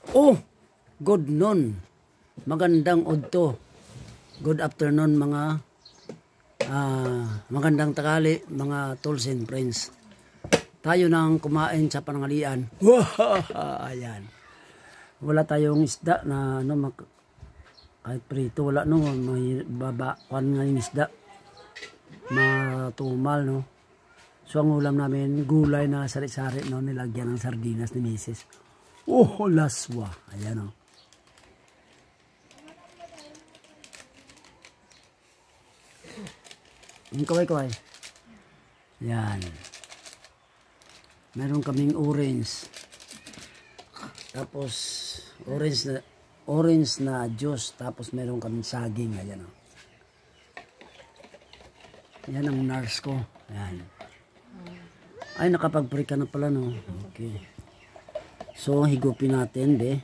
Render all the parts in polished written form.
Oh, good noon. Magandang udto. Good afternoon mga magandang tanghali mga tools and friends. Tayo nang kumain sa panangalian. Ayan. Wala tayong isda na ano kahit prito wala no, may babakuan nga yung isda. Matumal no. So ang ulam namin gulay na sari-sari no, nilagyan ng sardinas ni Mrs. Oh, laswa. Ayan o. Yung kaway-kaway. Yan. Meron kaming orange. Tapos, orange na juice. Tapos meron kaming saging. Ayan o. Yan ang nurse ko. Ayan. Ay, nakapag-break ka na pala no. Okay. So, higupin natin, be.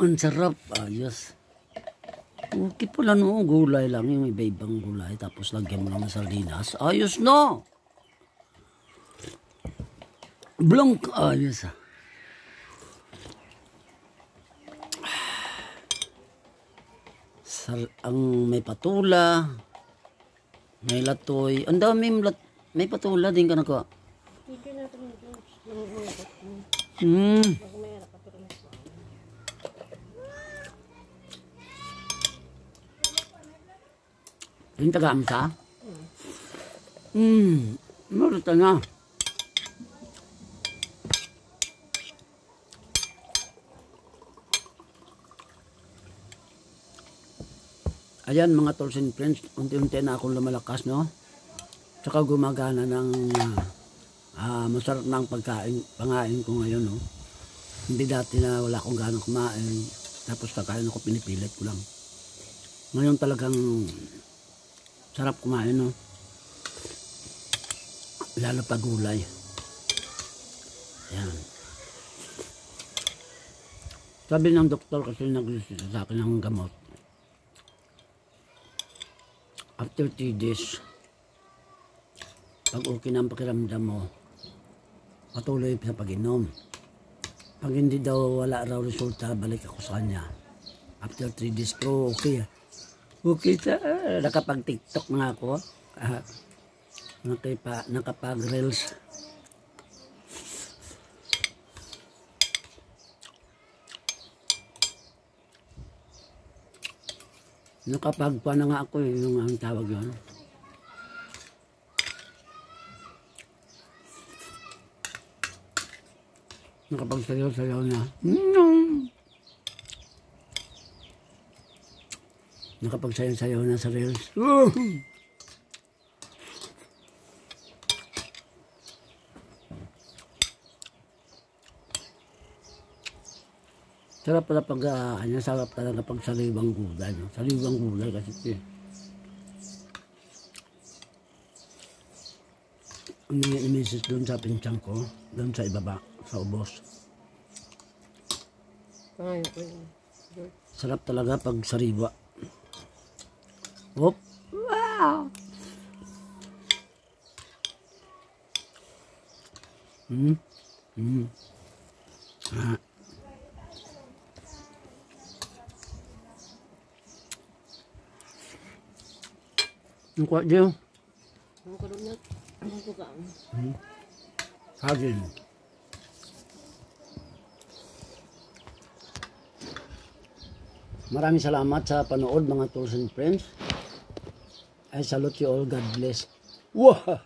Ang sarap. Ayos. Okay pala, no. Gulay lang. Yung iba-ibang gulay. Tapos, lagyan mo lang ng sardinas. Ayos, no. Blanc. Ayos, ah. Ang may patula. May latoy. Ang dami may patula din ka nako. Yung taga-amsa? Marita na. Ayan mga tools and friends, unti-unti na akong lumalakas no. Tsaka gumagana ng masarap ng pangain ko ngayon no. Hindi dati na wala akong ganang kumain. Tapos kakain ako, pinipilit ko lang. Ngayon talagang sarap kumain no. Lalo pa gulay. Ayan. Sabi ng doktor kasi nag-research sa akin ng gamot. After 3 days, pag okay na ang pakiramdam mo, patuloy sa pag-inom. Pag hindi daw wala raw resulta, balik ako sa kanya. After 3 days, pero okay. Okay sa nakapag-TikTok na ako. Nakapag-reels. Nakapagpa na nga ako yung ang tawag yun. Nakapagsayaw-sayaw na. Nakapagsayaw-sayaw na sa reels. Sarap pala pag, sarap talaga pag saliwang gulay. No? Saliwang gulay kasi ang imisis doon sa pinchang ko, doon sa ibaba, sa ubos. Sarap talaga pag sariwa. Whoop! Wow! Ang kuat dia. Ang kadunat. Ang kukaan. Hagin. Maraming salamat sa panood mga tools and friends. I salute you all. God bless. Wow!